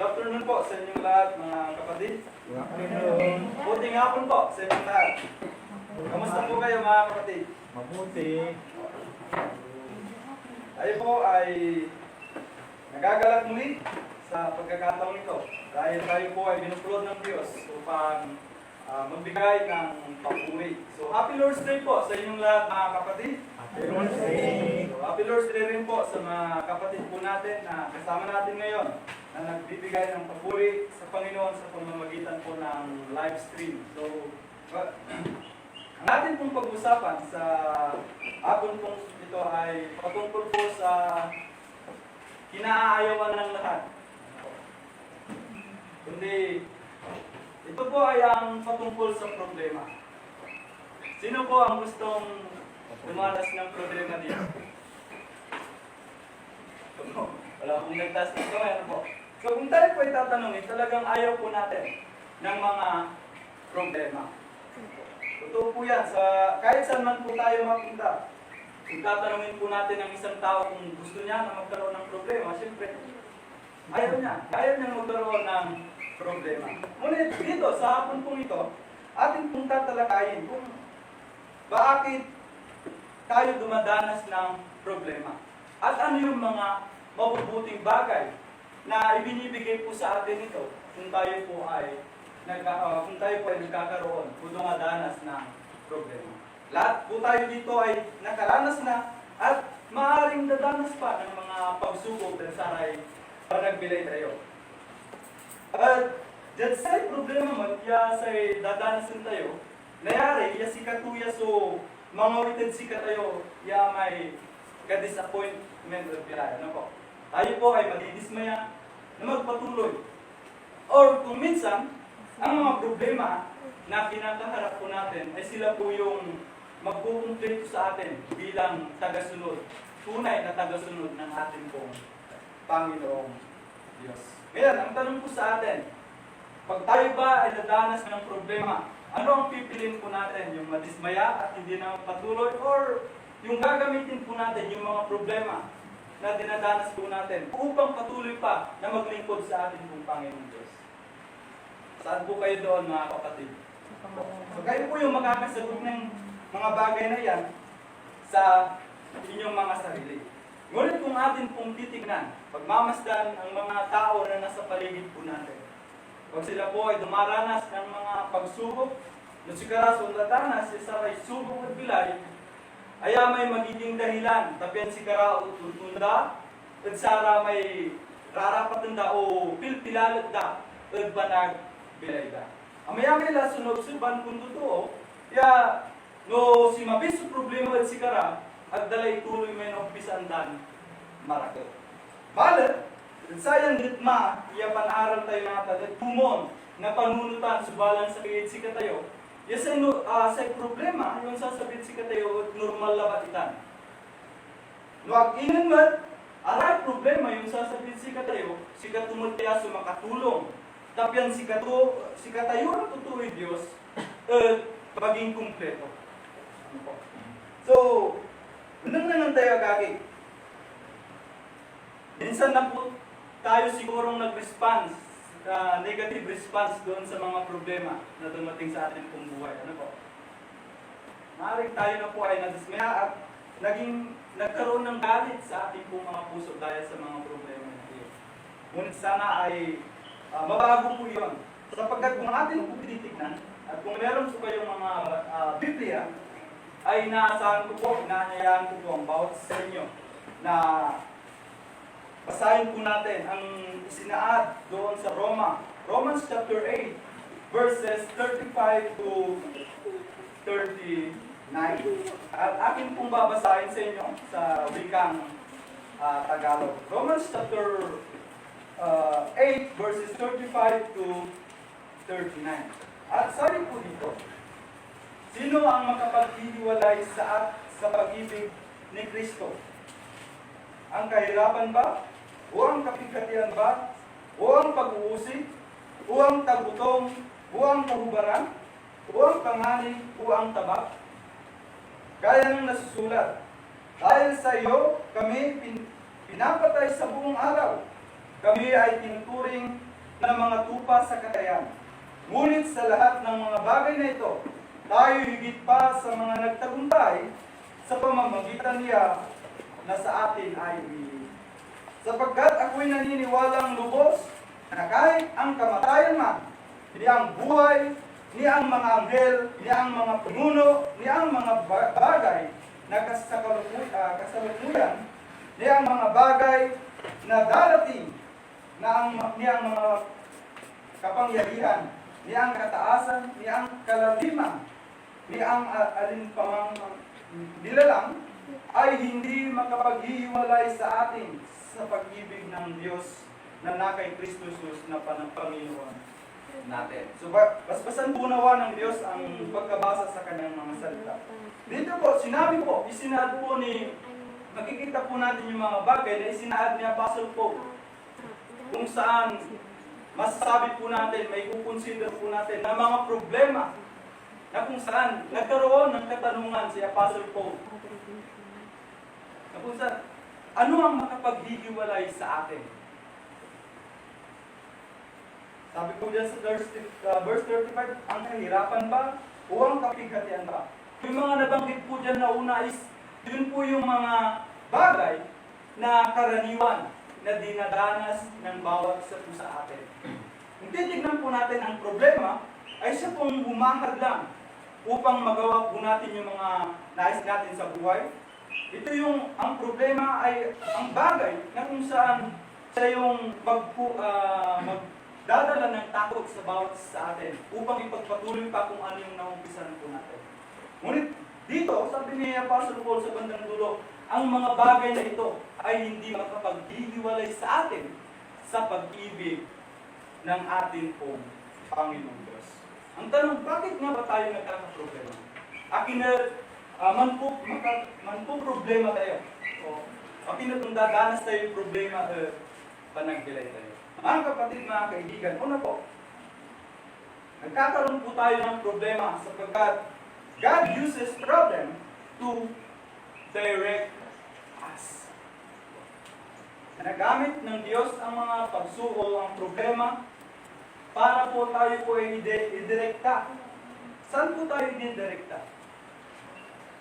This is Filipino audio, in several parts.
afternoon po sa inyong lahat, mga kapatid. Good afternoon. Buting hapon po sa inyong lahat. Kamusta po kayo, mga kapatid? Mabuti. Tayo po ay nagagalak muli sa pagkakataong ito. Dahil tayo po ay binupulot ng Diyos upang magbigay ng papuri. So, Happy Lord's Day po sa inyong lahat, mga kapatid. Happy Lord's Day. So, Happy Lord's Day rin po sa mga kapatid po natin na kasama natin ngayon na nagbibigay ng papuri sa Panginoon sa pamamagitan po ng live stream. So, ang atin pong pag-usapan sa hapon pong ito ay patungkol po sa kinaayawan ng lahat. Kundi, ito po ay ang patungkol sa problema. Sino po ang gustong dumanas ng problema dito? Wala akong nagtas dito. Ano po? So kung tayo po ay tatanungin, talagang ayaw po natin ng mga problema. Totoo po yan. Kahit saan man po tayo mapunta, kung tatanungin po natin ng isang tao kung gusto niya na magkaroon ng problema, siyempre, ayaw niya. Ayaw niya magkaroon ng problema. Ngunit dito, sa hapon pong ito, ating pong tatalakayin kung bakit tayo dumadanas ng problema. At ano yung mga mabubuting bagay na ibinibigay po sa atin ito kung tayo po ay nagkakaroon o dumadanas ng problema. Lahat po tayo dito ay nakaranas na at maaaring dadanas pa ng mga pagsubok dahil sa panagbilay tayo. At dyan sa problema mo, sa dadanasin tayo, nayari, si katuya so mangawitin si katayo, may ka-disappointment o pilay. Ano po? Tayo po ay madidismaya na magpatuloy. Or kung minsan, ang mga problema na kinakaharap po natin ay sila po yung magkukumpleto sa atin bilang tagasunod. Tunay na tagasunod ng ating pong Panginoong Diyos. Ngayon, ang tanong po sa atin, pag tayo ba ay nadanas ng problema, ano ang pipiliin po natin? Yung madismaya at hindi na patuloy? Or yung gagamitin po natin yung mga problema na dinadanas po natin upang patuloy pa na maglingkod sa ating pong Panginoong Diyos? Saan po kayo doon, mga kapatid? So kayo po yung makakasagot ng mga bagay na yan sa inyong mga sarili. Ngunit kung atin pong titignan, pagmamasdan ang mga tao na nasa paligid po natin, pag sila po ay dumaranas ng mga pagsubok, na sigara sundatanas, isa ay subok at bilay, ay may magiging dahilan, tapian sigara o tutunda, at sara may rarapatanda o pilpilalat da, at banag bilay da. Amaya may lasunog suban kung totoo, no si mabis sa problema at sigara, at dalay tuloy may napisandan, marakot. Balat, sayang ritma, panaral tayo natin, at pumon, na panunutan, subalan sa kayit si katayo, sa problema, yung sasabit si katayo, at normal labat itan. Nuwag inan mat, aray problema, yung sasabit si katayo, si katumutya sumakatulong, tapyan si katayo ang tutuwi Diyos, at maging kumpleto. So, unang naman tayo kaki. Minsan na po tayo sigurong nag-response, negative response doon sa mga problema na dumating sa ating pong buhay. Ano po? Maaaring tayo na po ay nadismaya at nagkaroon ng galit sa ating pong mga puso dahil sa mga problema na ito. Ngunit sana ay mabago po yun. Sapagkat kung atin po tinitignan, at kung meron po kayong mga Biblia, ay inaasahan ko po, inaanyayahan ko po ang bawat sa inyo na basahin po natin ang isinaad doon sa Romans chapter 8, verses 35 to 39. At akin pong babasahin sa inyo sa wikang Tagalog. Romans chapter 8, verses 35 to 39. At sabi po dito, sino ang makapaghihiwalay sa pag-ibig ni Kristo? Ang kahirapan ba? O ang kapigatian ba? O ang pag-uusig? O ang tagutong? O ang kahubaran? O ang panganib? O ang tabak? Gaya ng nasusulat, dahil sa iyo kami pinapatay sa buong araw. Kami ay tinuturing ng mga tupa sa katayan. Ngunit sa lahat ng mga bagay na ito, tayo higit pa sa mga nagtagumpay sa pamamagitan niya na sa atin ay umilig. Sapagkat ako'y naniniwalang lubos na kahit ang kamatayan man, ni ang buhay, ni ang mga anghel, ni ang mga pinuno, ni ang mga bagay na kasalukuyan, ni ang mga bagay na darating, ni ang mga kapangyarihan, ni ang kataasan, ni ang kalaliman, ni ang alinpamang nilalang, ay hindi makapaghihiwalay sa atin sa pag-ibig ng Diyos na nakay Kristo Jesus na Panginoon natin. So, basbasan po nawa ng Diyos ang pagkabasa sa kanyang mga salita. Dito po, sinabi po, isinaad po makikita po natin yung mga bagay na isinaad ni Apostle Paul. Kung saan, masasabi po natin, may kukonsider po natin na mga problema na kung saan nagkaroon ng katanungan si Apostle Paul. Na kung saan, ano ang makapaghihiwalay sa atin? Sabi ko dyan sa verse 35, ang kahirapan ba o ang kapighatian ba? Yung mga nabanggit po dyan na una is, yun po yung mga bagay na karaniwan na dinadanas ng bawat isa po sa atin. Kung titignan po natin ang problema, ay siya pong humahad lang upang magawa po natin yung mga nais natin sa buhay. Ito yung, ang problema ay ang bagay na kung saan siya yung magdadala ng takot sa bawat sa atin upang ipagpatuloy pa kung ano yung naumpisan po natin. Ngunit dito, sabi ni Apostle Paul sa bandang dulo, ang mga bagay na ito ay hindi makapaghihiwalay sa atin sa pag-ibig ng atin pong Panginoon Diyos. Ang tanong, bakit nga ba tayo nagkakaproblema? Akin na, man po problema tayo. Akin na kung dadanas tayo yung problema, panagbilay tayo. Mga kapatid, mga kaibigan, una po, nagkakaroon po tayo ng problema sapagkat God uses problem to direct us. Nagamit ng Diyos ang mga pagsuko, ang problema, para po tayo po ay idirekta. Saan po tayo idirekta?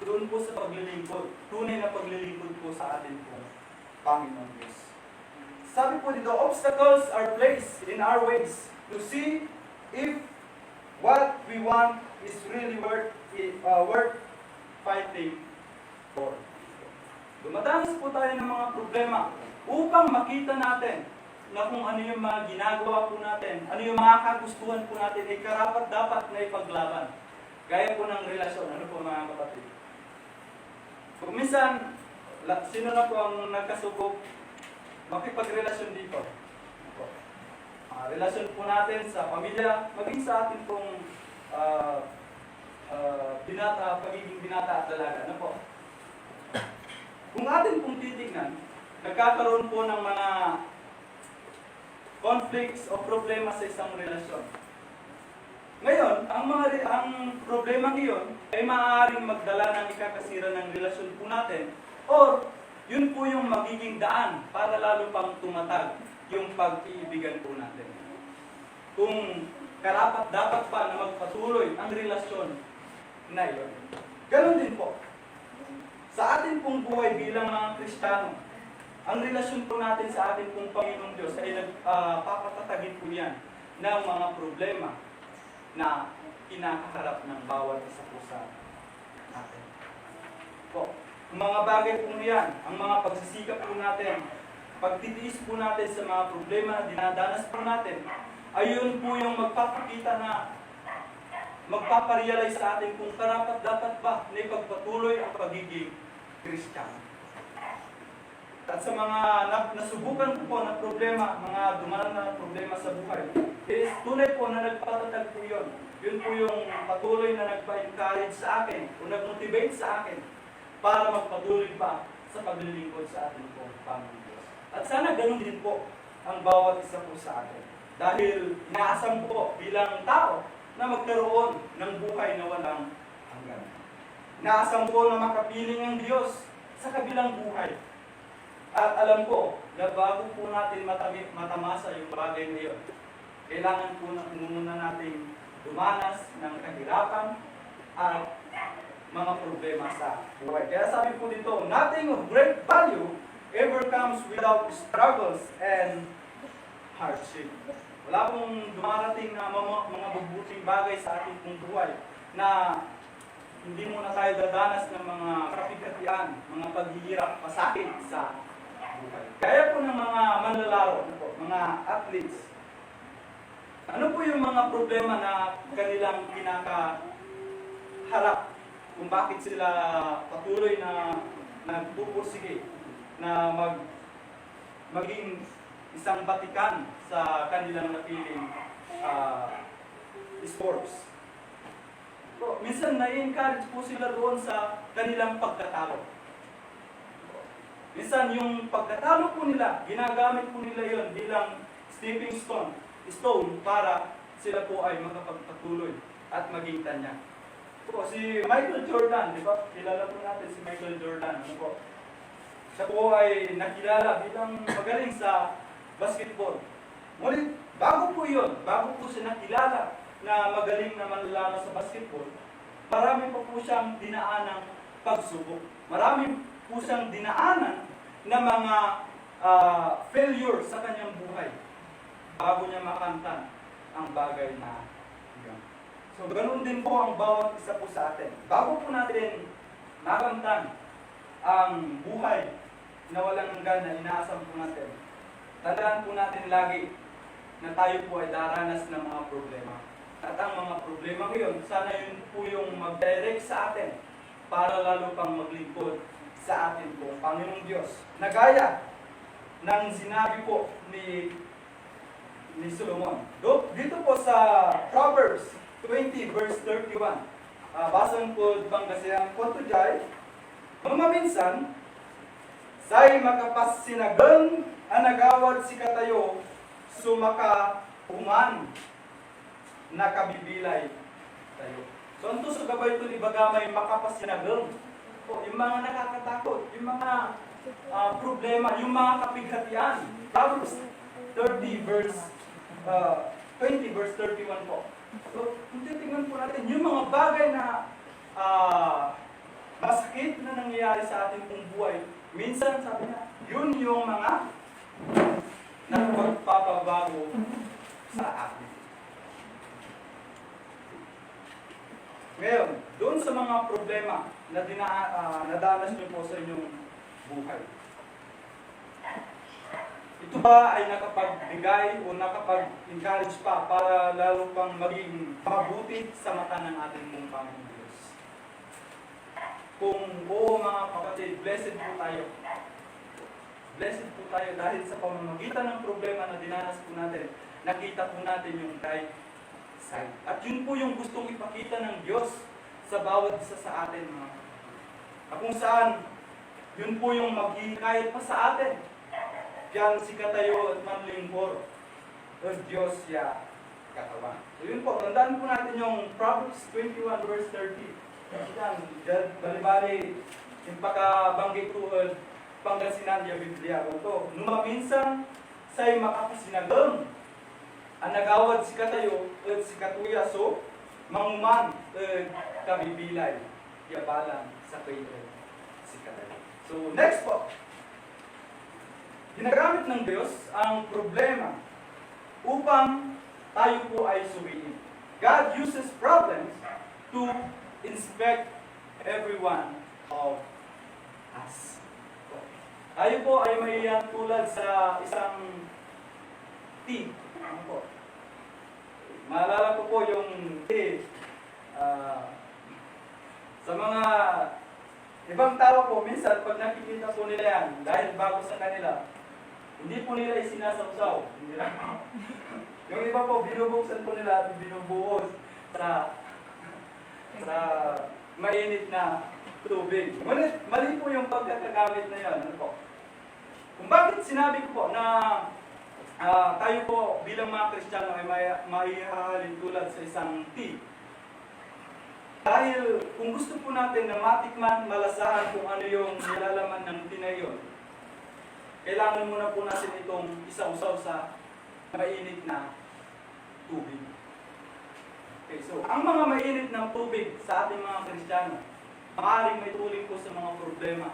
Doon po sa paglilingkod. Tunay na paglilingkod po sa atin po, Panginoon Diyos. Sabi po dito, obstacles are placed in our ways to see if what we want is really worth fighting for. Dumadanas po tayo ng mga problema upang makita natin na kung ano yung mga ginagawa po natin, ano yung mga kagustuhan po natin, ay karapat dapat na ipaglaban. Gaya po ng relasyon. Ano po mga kapatid? Kung minsan, sino na po ang nagkasubok makipagrelasyon dito? Relasyon po natin sa pamilya, maging sa atin pong pagiging binata at dalaga. Ano po? Kung atin pong titignan, nagkakaroon po ng mga conflicts o problema sa isang relasyon. Ngayon, ang problema ngayon ay maaaring magdala ng ikakasira ng relasyon po natin or yun po yung magiging daan para lalo pang tumatag yung pag-iibigan po natin. Kung karapat dapat pa na magpatuloy ang relasyon na yun. Ganon din po. Sa atin pong buhay bilang mga Kristiyano, ang relasyon po natin sa atin pong Panginoong Diyos ay nagpapatatagin po yan ng mga problema na kinakaharap ng bawat isa po sa atin. Po, ang mga bagay po yan, ang mga pagsisikap po natin, pagtitiis po natin sa mga problema na dinadanas po natin, ayun po yung magpapakita na magpaparealize sa atin kung karapat dapat ba na ipagpatuloy ang pagiging Kristiyano. At sa mga nasubukan ko po na problema, mga dumaan na problema sa buhay, is tunay po na nagpatatag po yun. Yun po yung patuloy na nagpa-encourage sa akin o nag-motivate sa akin para magpatuloy pa sa paglilingkod sa atin po, Panginoon Diyos. At sana ganun din po ang bawat isa po sa atin. Dahil inaasam po bilang tao na magkaroon ng buhay na walang hanggan. Inaasam po na makapiling ang Diyos sa kabilang buhay. At alam ko na bago po natin matamasa yung bagay na yun, kailangan po muna nating dumanas ng kahirapan at mga problema sa buhay. Kaya sabi po dito, nothing of great value ever comes without struggles and hardship. Wala pong dumarating na mga mabubuting bagay sa ating pong buhay na hindi muna tayo dadanas ng mga kapigatian, mga paghihirap, pasakit sa buhay. Kaya po ng mga manlalaro, mga athletes, ano po yung mga problema na kanilang kinakaharap kung bakit sila patuloy na nagpupursige na maging isang batikan sa kanilang napiling sports. So, minsan na-encourage po sila doon sa kanilang pagkatalo. Minsan yung pagkatalo po nila, ginagamit po nila yon bilang stepping stone para sila po ay makapagpatuloy at maging tanya. Po, si Michael Jordan, di ba? Kilala po natin si Michael Jordan. Ano po? Siya po ay nakilala bilang magaling sa basketball. Ngunit, bago po siya nakilala na magaling na manlalaro sa basketball, marami pa po siyang dinaanang pagsubok. Marami po siyang dinaanan na mga failure sa kanyang buhay bago niya makamtan ang bagay na yun. So, ganun din po ang bawat isa po sa atin. Bago po natin makamtan ang buhay na walang hanggan na inaasam po natin, tandaan po natin lagi na tayo po ay daranas ng mga problema. At ang mga problema ngayon, sana yun po yung mag-direct sa atin para lalo pang maglingkod sa atin po, Panginoong Diyos. Nagaya ng sinabi po ni Solomon. Dito po sa Proverbs 20 verse 31. Basan po Pangasiang Konto Jai. Maminsan, say makapasinagang anagawad si katayo, sumaka uman nakabibilay tayo. So, ang tusok gabay ito ni Bagamay makapasinagang. O, yung mga nakakatakot, yung mga problema, yung mga kapighatian. Proverbs 20 verse 31 po. So, kung titingnan po natin, yung mga bagay na masakit na nangyayari sa ating pong buhay, minsan sabi na, yun yung mga nagpagpapabago sa atin. Ngayon, doon sa mga problema na nadanas nyo po sa inyong buhay, ito ba ay nakapagbigay o nakapag-encourage pa para lalo pang maging mabuti sa mata ng ating mong Panginoon Diyos? Kung oo mga kapatid, blessed po tayo. Blessed po tayo dahil sa pamamagitan ng problema na dinanas po natin, nakita po natin yung bright side. At yun po yung gustong ipakita ng Diyos sa bawat isa sa atin. At kung saan, yun po yung maghihikayat pa sa atin. Yan si katayo at manlingkor. Ang Diyos ya katawan. So yun po, tandaan po natin yung Proverbs 21 verse 30. Yan, bali-bali, yung pagkabanggit ko Pangasinan ya Biblia. Ito, numaminsan say makapasinagang ang nagawad si katayo at si katuya so manguman kabibilay yabalan sa kayo si katayo. So next po, ginagamit ng Diyos ang problema upang tayo po ay suriin. God uses problems to inspect everyone of us. Tayo po ay maiyang tulad sa isang T. Ano po? Maalala ko po yung T. Sa mga ibang tao po, minsan pag nakikita po nila yan, dahil bago sa kanila, hindi po nila isinasawsaw. Hindi lang. Yung iba po, binubuksan po nila at binubuhos sa mainit na tubig. Ngunit, mali po yung pagkakagamit na yan. Ano po? Kung bakit sinabi ko po na tayo po bilang mga Kristiyano ay maihahalin tulad sa isang tea. Dahil kung gusto po natin na matikman, malasahan kung ano yung nilalaman ng tea na yun, kailangan muna po natin itong isausaw sa mainit na tubig. Okay, so ang mga mainit ng tubig sa ating mga Kristiyano, maaaring may tuling po sa mga problema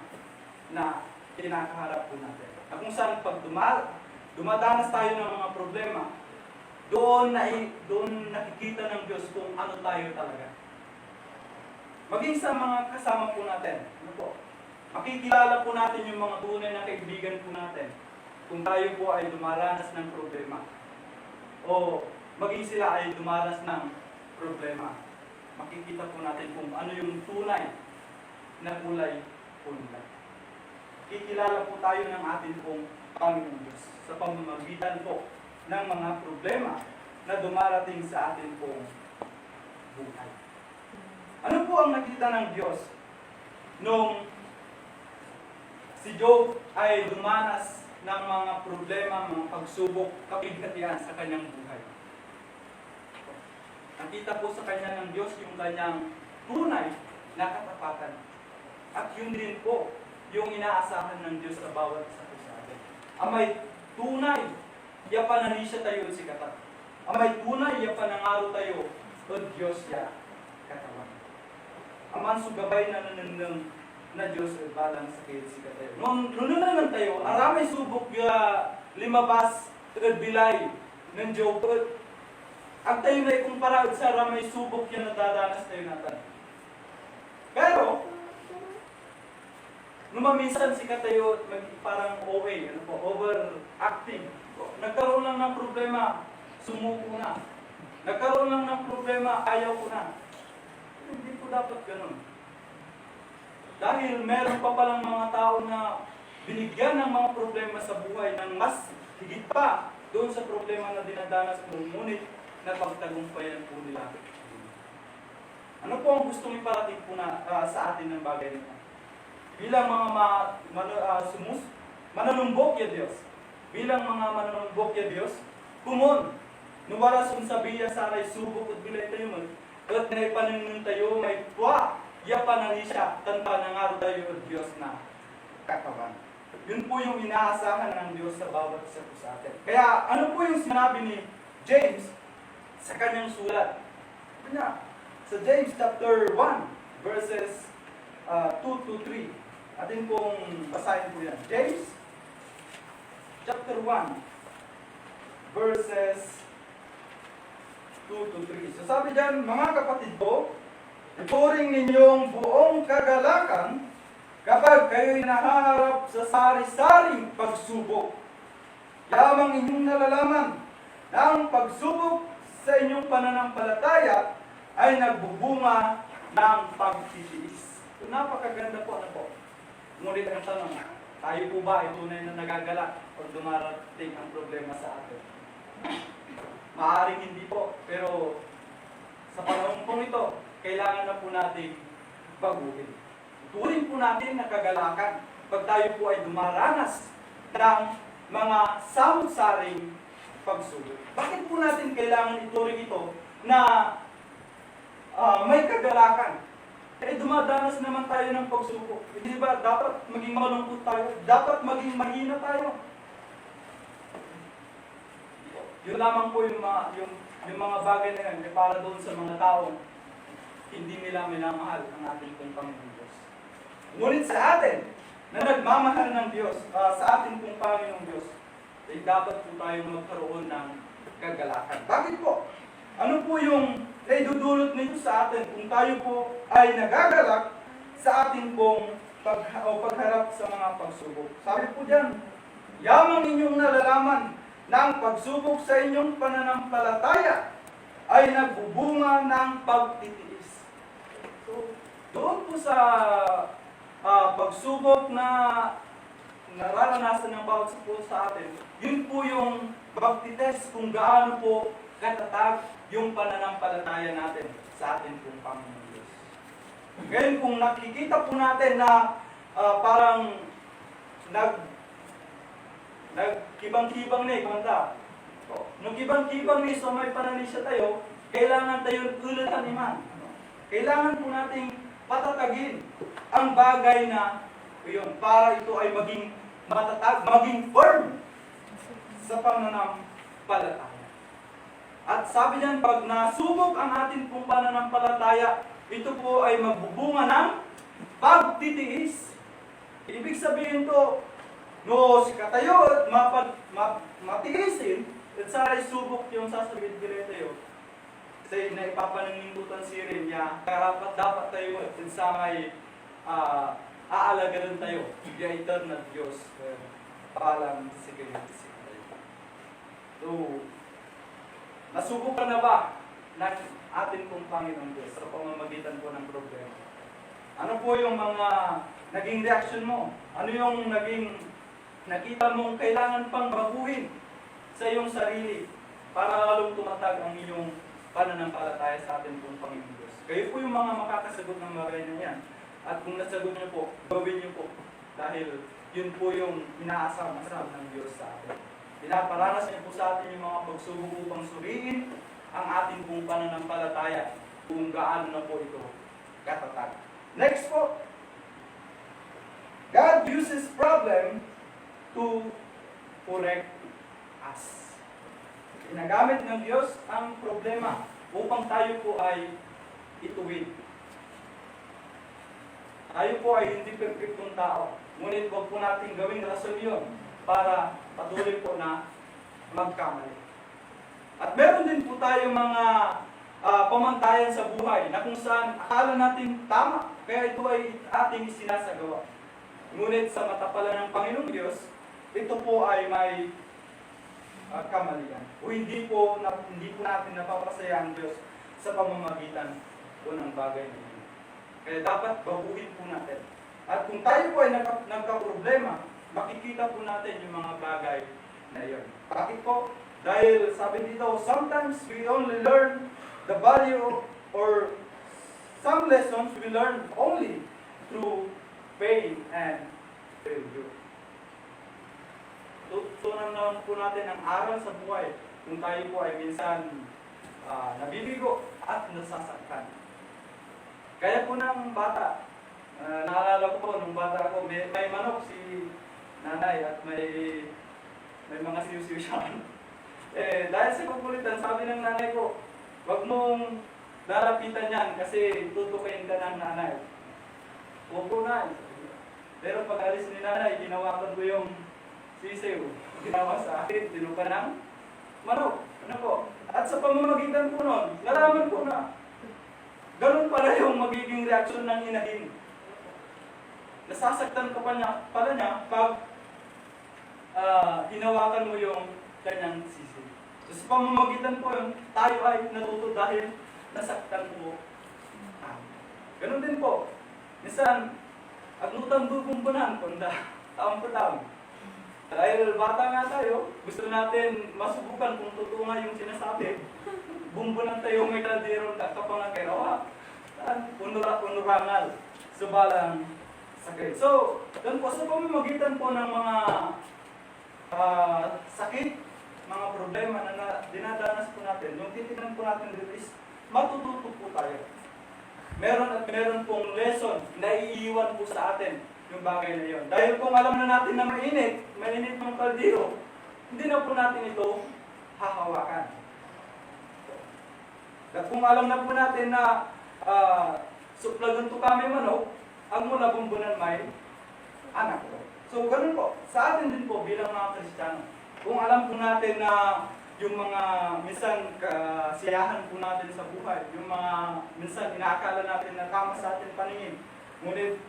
na kinakaharap po natin. At kung saan pag dumadanas tayo ng mga problema, doon nakikita ng Diyos kung ano tayo talaga. Maging sa mga kasama po natin, ano po, makikilala po natin yung mga tunay na kaibigan po natin kung tayo po ay dumaranas ng problema. O maging sila ay dumaranas ng problema. Makikita po natin kung ano yung tunay na kulay po nila. Kikilala po tayo ng ating pong Panginoon Diyos sa pamamagitan po ng mga problema na dumarating sa atin pong buhay. Ano po ang nakita ng Diyos nung si Job ay dumanas ng mga problema, mga pagsubok, kapighatian sa kanyang buhay? Nakita po sa kanya ng Diyos yung kanyang tunay na katapatan. At yun din po yung inaasahan ng Diyos sa bawat isa sa atin. Amay tunay, yapanani siya tayo si katat. Amay tunay, yapanangaro tayo o Diyos ya katawan. Aman sugabay na nananang na Diyos ay balang sa kayo si katayo. Nung naman tayo, aramay subok ya limabas at bilay ng Job. Ang tayo na ikumpara sa aramay subok yan nadadanas tayo natin. Pero, numaminsan si katayo parang OA, ano po, overacting. Nagkaroon lang ng problema, sumuko na. Nagkaroon lang ng problema, ayaw ko na. Hindi po dapat ganun. Dahil meron pa palang mga tao na binigyan ng mga problema sa buhay ng mas higit pa doon sa problema na dinadanas mo, ngunit na pagtagumpayan po nila. Ano po ang gustong iparating po sa atin ng bagay nito? Bilang mga mananumbok ya Diyos, bilang mga mananumbok ya Diyos, kumon, nuwala sung sabiya sa aray subok at bilay tayo mo, at na ipaninun tayo may tuwa, yapanan siya, tanta na nga tayo at Diyos na katawan. Yun po yung inaasahan ng Diyos sa bawat isa po sa atin. Kaya ano po yung sinabi ni James sa kanyang sulat? Kanya, sa James chapter 1, verses 2 to 3. Atin pong basahin po yan. James chapter 1, verses 2 to 3. So sabi dyan, mga kapatid ko, ituring ninyong buong kagalakan kapag kayo'y nahaharap sa sari-saring pagsubok. Yamang inyong nalalaman na ang pagsubok sa inyong pananampalataya ay nagbubunga ng pagtitiis. So, napakaganda po, ano po. Ngunit ang tanong, tayo po ba ay tunay na nagagalak o dumarating ang problema sa atin? Maaaring hindi po, pero sa panahon po ito, kailangan na po natin baguhin. Turing po natin na kagalakan pag tayo po ay dumaranas ng mga samot-saring pagsubok. Bakit po natin kailangan ituring ito na may kagalakan? Eh dumadanas naman tayo ng pagsubok. Hindi ba dapat maging malungkot tayo? Dapat maging mahina tayo. Yun lamang po yung mga bagay na yan, para doon sa mga taong hindi nila minamahal ang ating pong Panginoon Diyos. Ngunit sa atin, na nagmamahal ng Diyos, sa ating pong Panginoon Diyos, ay dapat po tayo magkaroon ng kagalakan. Bakit po? Ano po yung naidudulot nito sa atin kung tayo po ay nagagalak sa ating pong pagharap sa mga pagsubok? Sabi po dyan, yamang inyong nalalaman na ang pagsubok sa inyong pananampalataya ay nagbubunga ng pagtitiis. So, doon po sa pagsubok na nararanasan ng bawat isa po sa atin, yun po yung pagtitest kung gaano po katatag yung pananampalataya natin sa atin pong Panginoon Diyos. Ngayon kung nakikita po natin na parang nagkibang-kibang na kumanta. Nung kibang-kibang ni so may panalisya tayo, kailangan tayo ulatan iman. Kailangan po nating patatagin ang bagay na yun, para ito ay maging matatag, maging firm sa pananampalataya. At sabi niyan, pag nasubok ang ating pong pananampalataya, ito po ay magbubunga ng pagtitiis. Ibig sabihin to, no, katayo at matiisin, at sa subok yung sasabihin tayo. Kasi na ipapanangingutan si rin niya, karapat dapat tayo at sa may aalagaran tayo, the eternal Diyos. Palang security. So, nasubok ka na ba ng ating pong Panginoong Diyos sa pamamagitan po ng problema? Ano po yung mga naging reaction mo? Ano yung naging nakita mong kailangan pang baguhin sa iyong sarili para lalong tumatag ang iyong pananampalataya sa ating pong Panginoong Diyos? Kayo po yung mga makakasagot ng bagay na yan. At kung nasagot niyo po, gawin niyo po. Dahil yun po yung inaasam-asam ng Diyos sa atin. Pinaparanas niyo po sa atin yung mga pagsubok upang suriin ang ating pong pananampalataya kung gaano na po ito katatag. Next po, God uses problem to correct us. Ginagamit ng Diyos ang problema upang tayo po ay ituwid. Tayo po ay hindi perfectong tao. Ngunit huwag po natin gawing rason yun para patuloy po na magkamali. At meron din po tayong mga pamantayan sa buhay na kung saan akala natin tama, kaya ito ay ating sinasagawa. Ngunit sa mata pala ng Panginoong Diyos, ito po ay may kamalian. O hindi po natin napapasaya ang Diyos sa pamamagitan po ng bagay na yun. Kaya dapat baguhin po natin. At kung tayo po ay nagka-problema, makikita po natin yung mga bagay na yun. Bakit po? Dahil sabi dito, sometimes we only learn the value or some lessons we learn only through pain and failure. Tutunan naman po natin ang aral sa buhay kung tayo po ay minsan nabibigo at nasasaktan. Kaya po ng bata, naalala ko po nung bata ako, may manok si nanay at may mga siyo-siyo siya. Dahil sa kukulitan, sabi ng nanay ko, wag mong lalapitan yan kasi tutukayin ka ng nanay. Huwag po na. Pero pag alis ni nanay, ginawakan ko yung sisiw. Ginawa sa akin, tinuka ng manok. Ano po? At sa pamamagitan po nun, nalaman ko na ganun pala yung magiging reaksyon ng inahin. Nasasaktan ka pala niya pag hinawakan mo yung kanyang sisi. So sa pamamagitan po yun, tayo ay natuto dahil nasaktan po. Ganun din po. Minsan, agnutan bubumbunan, kunda taong patawag. Dahil bata nga tayo, gusto natin masubukan kung totoo nga yung sinasabi. Bumbunan tayo may kaldiron kapangakerawa. Unurangal. Subalang sakit. So, doon po sa pamamagitan po ng mga sakit, mga problema na dinadanas po natin, yung titignan po natin dito is matututo po tayo. Meron pong lesson na iiwan po sa atin yung bagay na yun. Dahil kung alam na natin na mainit ng kaldero, hindi na po natin ito hahawakan. At kung alam na po natin na suplagan to kami manok, ang mula bumbunan may anak ko. So, ganun po. Sa atin din po bilang mga Kristiyano. Kung alam po natin na yung mga minsan kasiyahan po natin sa buhay, yung mga minsan inaakala natin na kama sa atin paningin, ngunit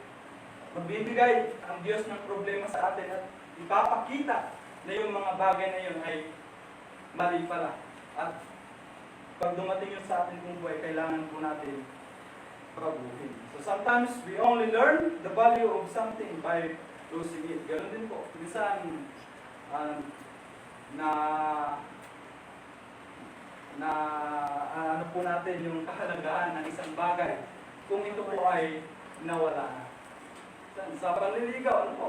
magbibigay ang Diyos ng problema sa atin at ipapakita na yung mga bagay na yun ay mali pala. At pag dumating yun sa atin kung buhay, kailangan po natin baguhin. So sometimes we only learn the value of something by losing it. Ganun din po. Minsan, ano po natin yung kahalagahan ng isang bagay kung ito po ay nawala na. Sa panliligaw, ano po?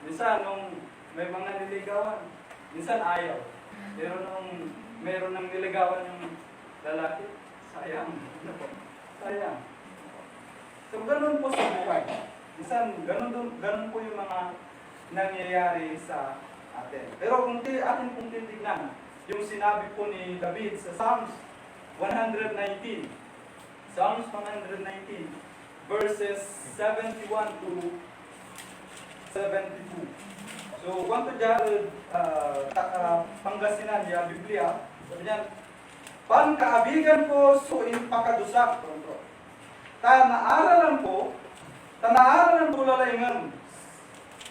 Minsan, nung may mga nililigawan, minsan ayaw. Pero nung meron ng niligawan yung lalaki, sayang. Ano po? Sayang. So, ganun po sa buhay. Minsan, ganun po yung mga nangyayari sa atin. Pero kung atin pong titignan, yung sinabi po ni David sa Psalms 119. Psalms 119, verses 71 to 72. So, kung ito dyan, Pangasinan ya Biblia, sabi niyan, "Pangkaabigan ko so impakadusak." Tanaaralan ko lalaingan.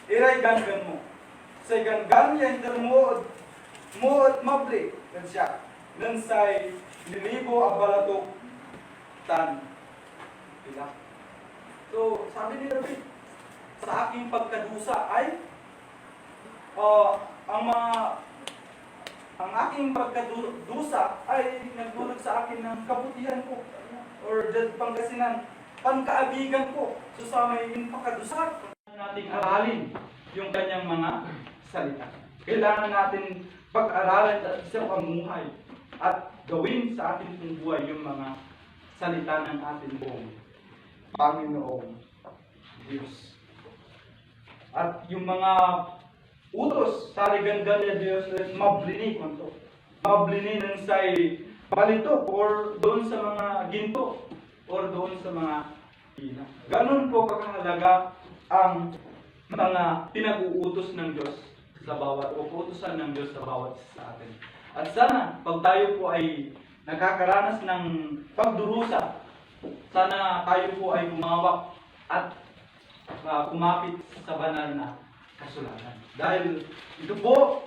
Iray ganggan mo. Say ganggan ya hinter mo at mabli. Gan siya. Nan say lilibo abalatok tan. Diba? So, sabi ni David, sa aking pagkadusa ay ang aking pagkadusa ay nagdulot sa akin ng kabutihan ko or Pangasinan, pangkaabigan ko. So sa may pagkadusa, nating aralin yung kanyang mga salita. Kailangan natin pag-aralan at isang pamuhay at gawin sa ating pong buhay yung mga salita ng ating buong Panginoong Diyos. At yung mga utos sa liganggan niya Diyos at mablini konto. Mablini ng say balitok or doon sa mga ginto or doon sa mga hina. Ganun po kakahalaga ang mga pinag-uutos ng Diyos sa bawat o utusan ng Diyos sa bawat sa atin. At sana pag tayo po ay nakakaranas ng pagdurusa, sana tayo po ay gumawak at kumapit sa banal na kasulatan. Dahil ito po,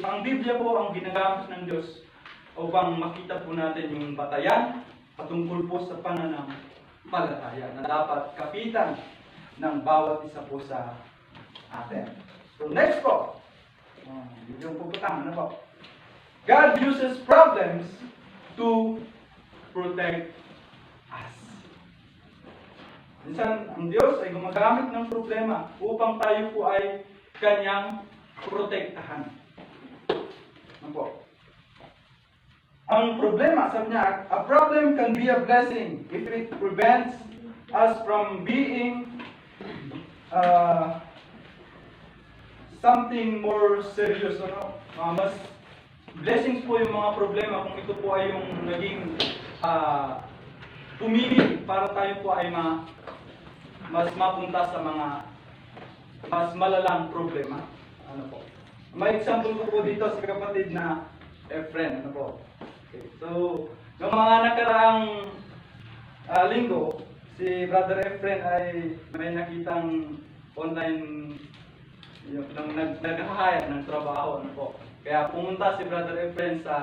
ang Biblia po ang ginagamit ng Diyos upang makita po natin yung batayan patungkol po sa pananampalataya na dapat kapitan ng bawat isa po sa atin. So next po, yung puputang, ano po? God uses problems to protect us. Minsan, ang Diyos ay gumagamit ng problema upang tayo po ay Kanyang protektahan. Ano po? Ang problema, sabi niya, a problem can be a blessing if it prevents us from being something more serious. Ano? Mas blessings po yung mga problema kung ito po ay yung naging pumili para tayo po ay mas mapunta sa mga mas malalang problema. Ano po? May example ko po dito sa kapatid na Efren. Ano po? Okay. So, ng mga nakaraang linggo, si Brother Efren ay may nakitang online nang naghahayag ng trabaho. Ano po? Kaya pumunta si Brother Efren sa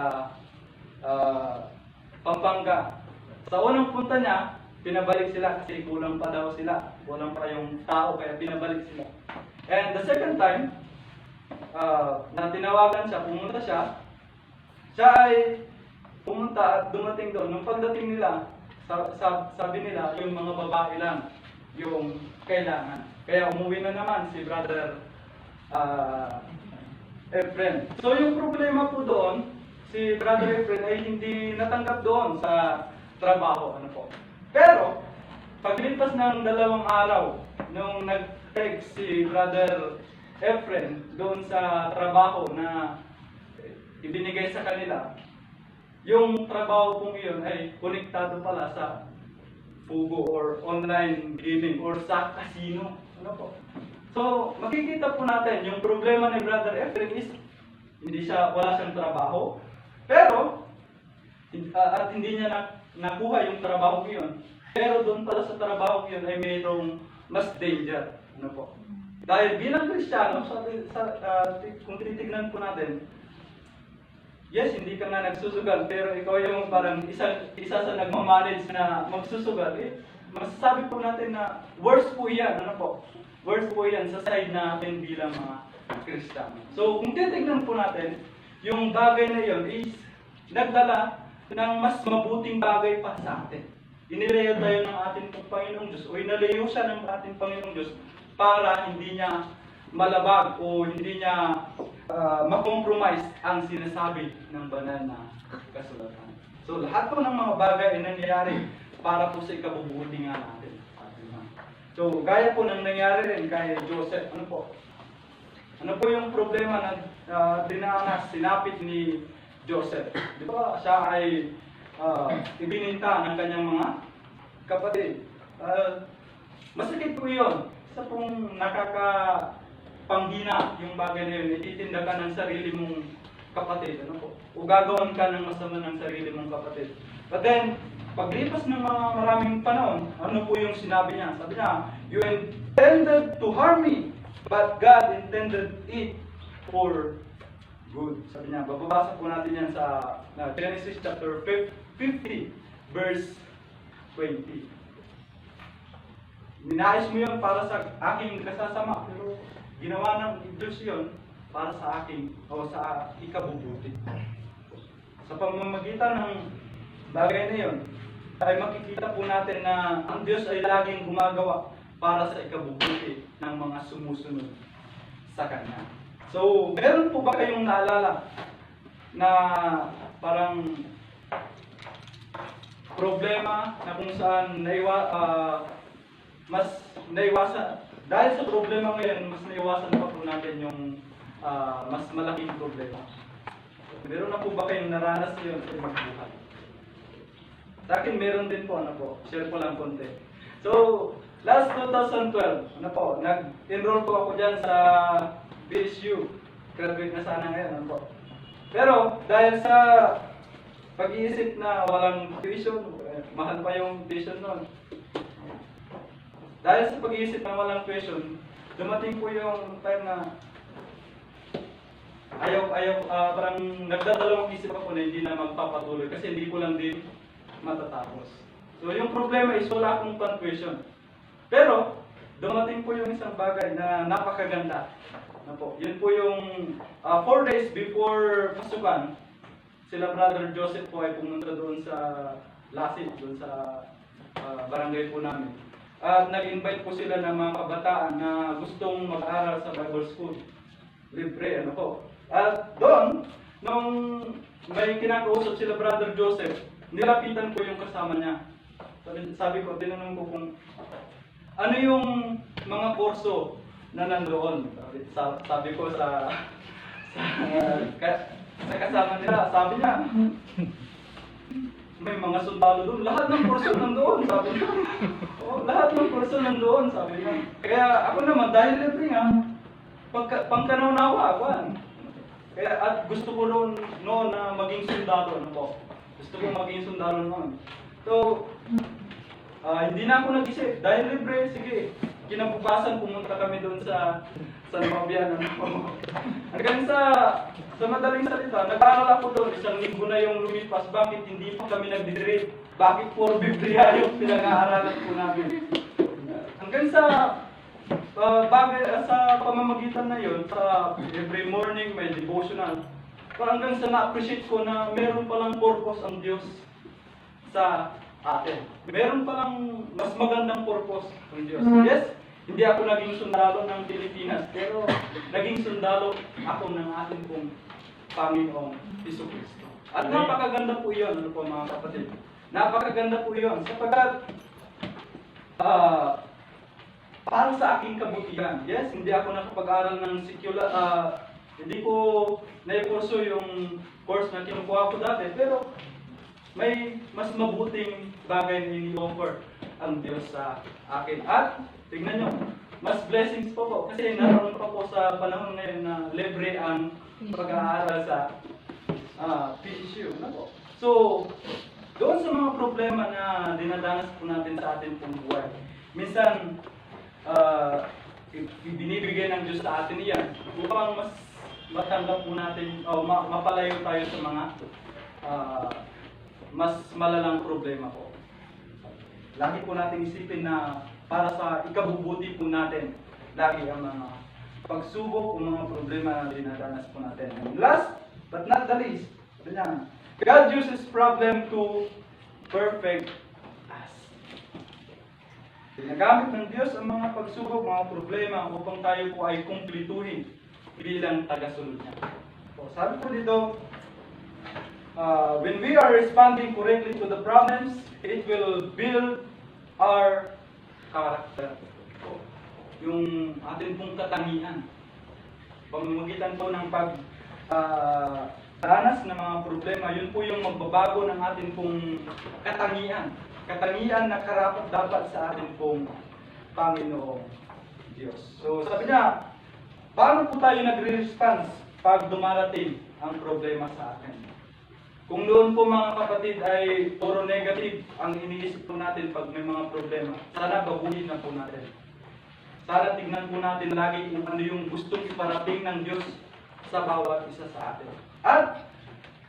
Pampanga. Sa unang punta niya, pinabalik sila kasi kulang pa daw sila. Kulang pa yung tao kaya pinabalik sila. And the second time, na tinawagan siya, pumunta siya. Siya ay pumunta at dumating doon. Nung pagdating nila, sabi nila, yung mga babae lang yung kailangan. Kaya umuwi na naman si Brother Efren. So yung problema po doon, si Brother Efren ay hindi natanggap doon sa trabaho. Ano po? Pero, paglipas ng 2 araw, nung nag-text si Brother Efren doon sa trabaho na ibinigay sa kanila, yung trabaho pong iyon ay konektado pala sa Fugo or online gaming or sa casino. Ano po? So, makikita po natin, yung problema ni Brother Efren is wala siyang trabaho, pero at hindi niya nakuha yung trabaho yun. Pero doon pala sa trabaho yun ay mayroong mas danger. Ano po? Dahil bilang Kristiyano, kung tinitignan po natin, yes, hindi ka nga nagsusugal, pero ikaw yung parang isa sa nagmamanage na magsusugal, masasabi po natin na worse po yan. Ano po? Worse po yan sa side natin bilang mga Kristiyano. So, kung titignan po natin, yung bagay na yun is nagdala ng mas mabuting bagay pa sa atin. Inilayo tayo ng ating Panginoong Diyos o inalayo siya ng ating Panginoong Diyos para hindi niya malabag o hindi niya makompromise ang sinasabi ng banal na kasulatan. So lahat po ng mga bagay ay nangyayari para po sa ikabubuti nga natin. So gaya po ng nangyari rin kay Joseph. Ano po? Ano po yung problema na dinanas, sinapit ni Joseph. Di ba siya ay ibininta ng kanyang mga kapatid. Masakit po yun. Isa pong nakakapanghina yung bagay na yun. Ititinda ka ng sarili mong kapatid. Ano po? O gagawin ka ng masama ng sarili mong kapatid. But then, paglipas ng mga maraming panahon, ano po yung sinabi niya? Sabi niya, you intended to harm me, but God intended it for good. Sabi niya, bababasa po natin yan sa Genesis chapter 50, verse 20. Ninais mo yun para sa aking kasasama, pero ginawa ng Diyos yun para sa aking o sa ikabubuti. Sa pamamagitan ng bagay na yun, ay makikita po natin na ang Diyos ay laging gumagawa para sa ikabubuti ng mga sumusunod sa Kanya. So, meron po ba kayong naalala na parang problema na kung saan mas naiwasan, dahil sa problema ngayon, mas naiwasan pa po natin yung mas malaking problema. Meron na po ba kayong naranas yun sa ibang buhay? Sa akin, meron din po, share ko lang konti. So, last 2012, nag-enroll po ako dyan sa BSU. Graduate na sana ngayon, Pero, dahil sa pag-iisip na walang tuition, mahal pa yung tuition noon. Dahil sa pag-iisip na walang tuition, dumating po yung time na parang nagdadalawang isip ako na hindi na magpapatuloy kasi hindi ko lang din matatapos. So yung problema is wala akong tuition. Pero, dumating po yung isang bagay na napakaganda. Yun po yung 4 days before pasukan, sila Brother Joseph po ay pumunta doon sa Lasit, doon sa barangay po namin. At nag-invite po sila ng mga kabataan na gustong mag-aral sa Bible School. Libre, At doon, nung may kinakausap sila Brother Joseph, nilapitan ko yung kasama niya. Sabi ko, tinanong ko kung ano yung mga kurso na nandoon. Sabi ko sa kasama nila, sabi niya, may mga sundalo doon. Lahat ng kurso nandoon, sabi niya. Lahat ng kurso nandoon, sabi niya. Kaya ako naman, dahil libre nga, pangkanaw-nawa, Kaya at gusto ko noon na maging sundalo, Gusto ko maging sundalo noon. So, hindi na ako nag-isip. Dahil libre, sige. Kinabukasan, pumunta kami doon sa San Fabian. Hanggang sa madaling salita, nag-aaral ako doon. 1 linggo na yung lumipas. Bakit hindi pa kami nagdidirect? Bakit puro Biblia yung pinag-aaralan po namin? Hanggang sa pamamagitan na yun, sa every morning may devotional. Hanggang sa na-appreciate ko na meron palang purpose ang Diyos sa atin. Meron palang mas magandang purpose ang Diyos. Yes, hindi ako naging sundalo ng Pilipinas, pero naging sundalo ako ng ating pong Panginoong Jesucristo. At napakaganda po yun, mga kapatid. Napakaganda po yun, sapagkat para sa aking kabutihan. Yes, hindi ako nakapag-aral ng secular, hindi ko na-kurso yung course na kinukuha ko dati, pero may mas mabuting bagay na ini-offer ang Diyos sa akin. At, tingnan nyo, mas blessings po kasi naroon pa po sa panahon ngayon na libre ang pag-aaral sa PSU. So, doon sa mga problema na dinadanas po natin sa ating pong buhay, minsan, binibigay ng Diyos sa atin iyan upang mas matanggap po natin o mapalayo tayo sa mga mas malalang problema po. Lagi po natin isipin na para sa ikabubuti po natin lagi ang mga pagsubok o mga problema na dinadanas po natin. And last but not the least, God uses problem to perfect us. Ginagamit ng Diyos ang mga pagsubok, mga problema upang tayo po ay kumplituhin bilang tagasunod niya. So, sabi po dito, when we are responding correctly to the problems, it will build our character. So, yung ating pong katangian. Pamamagitan po ng danas ng mga problema, yun po yung magbabago ng atin pong katangian. Katangian na karapat dapat sa atin pong Panginoong Diyos. So sabi niya, paano po tayo nagre-response pag dumarating ang problema sa atin? Kung noon po mga kapatid ay puro negative ang iniisip po natin pag may mga problema, sana baguhin na po natin. Sana tignan po natin lagi kung ano yung gustong iparating ng Diyos sa bawat isa sa atin. At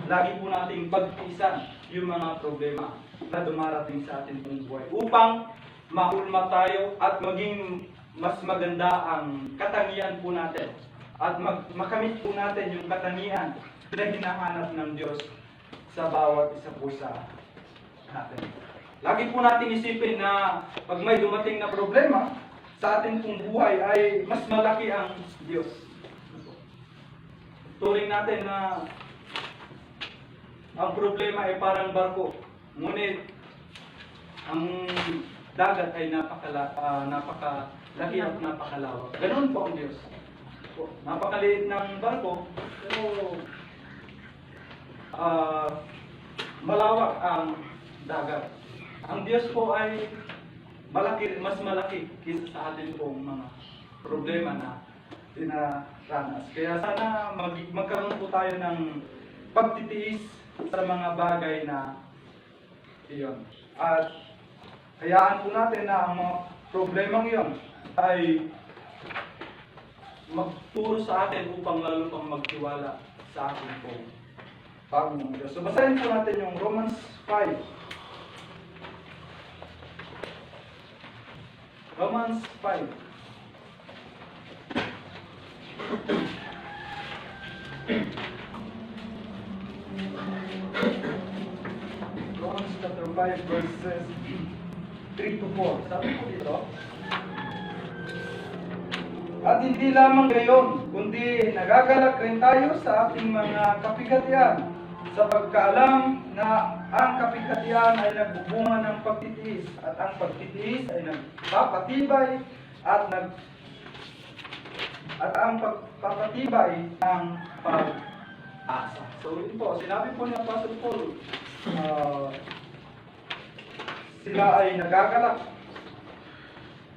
lagi po nating pagtiisan yung mga problema na dumarating sa atin pong buhay upang mahulma tayo at maging mas maganda ang katangian po natin at makamit po natin yung katangian na hinahanap ng Diyos sa bawat isa po sa natin. Lagi po natin isipin na pag may dumating na problema sa ating pong buhay ay mas malaki ang Diyos. Turing natin na ang problema ay parang barko, ngunit ang dagat ay napakalaki at napakalawak. Ganun po ang Diyos. Napakaliit ng barko, pero malawak ang dagat. Ang Diyos po ay malaki, mas malaki kaysa sa atin pong mga problema na dinaranas. Kaya sana magkaroon po tayo ng pagtitiis sa mga bagay na iyon. At hayaan po natin na ang mga problemang iyon ay magturo sa atin upang lalo pang magtiwala sa atin pong Panginoong Diyos. So basahin po natin yung Romans 5. Romans 5. Romans chapter 5 verses 3 to 4. Sabi po dito, at hindi lamang gayon, kundi nagagalak rin tayo sa ating mga kapighatian, sa pagkaalam na ang kapighatian ay nagbubunga ng pagtitiis, at ang pagtitiis ay nagpapatibay at ang pagpapatibay ng pag-asa. So yun po, sinabi po ni Apostle Paul, sila ay nagagalak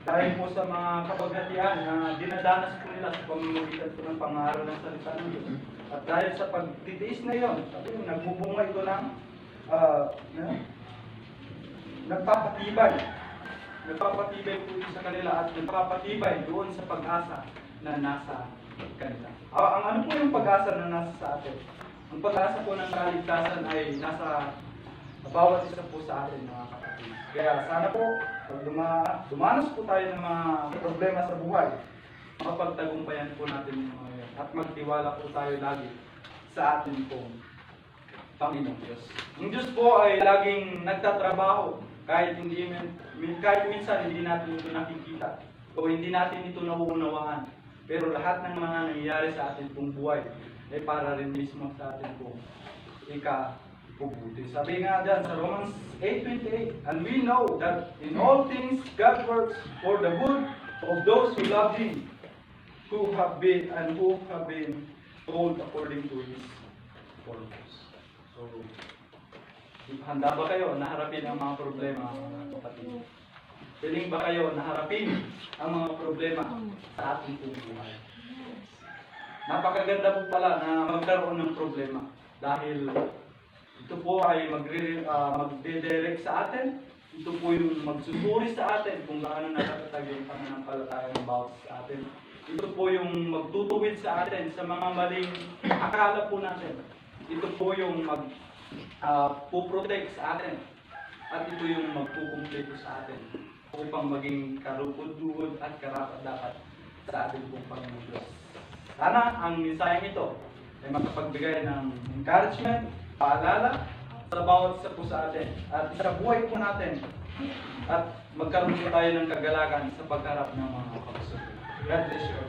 dahil po sa mga kapaghatian na dinadanas po nila sa pamamagitan po ng pangaral ng salita ng Diyos. At dahil sa pagtitiis na yon, sabi mo, nagbubunga ito ng nagpapatibay. Nagpapatibay po ito sa kanila at nagpapatibay doon sa pag-asa na nasa kanila. Ang ano po yung pag-asa na nasa sa atin? Ang pag-asa po ng kaligtasan ay nasa bawat isa po sa atin, mga kapatid. Kaya sana po, pag dumanas po tayo ng mga problema sa buhay, mapagtagumpayan po natin yung mga yan. At magtiwala po tayo lagi sa atin pong Panginoong Diyos. Ang Diyos po ay laging nagtatrabaho kahit minsan hindi natin ito nakikita o hindi natin ito nauunawaan. Pero lahat ng mga nangyayari sa atin pong buhay ay para rin mismo sa atin pong ikabubuti. Sabi nga dyan sa Romans 8:28, and we know that in all things God works for the good of those who love Him, who have been called according to His purpose. So, handa ba kayo na harapin ang mga problema, mga kapatid? Piling ba kayo na harapin ang mga problema sa ating buhay? Napakaganda po pala na magkaroon ng problema dahil ito po ay magdidirect sa atin. Ito po yung magsusuri sa atin kung gaano nakatatag yung pananampalataya ng bawat sa atin. Ito po yung magtutuwid sa atin sa mga maling akala po natin. Ito po yung puprotect sa atin. At ito yung magkukumpleto sa atin upang maging karupod-duod at karapat-dapat sa ating pong Panginoon Diyos. Sana ang mensaheng ito ay makapagbigay ng encouragement, paalala sa bawat isa po sa atin at sa buhay po natin at magkaroon po tayo ng kagalakan sa pagharap ng mga kapatid. God bless you.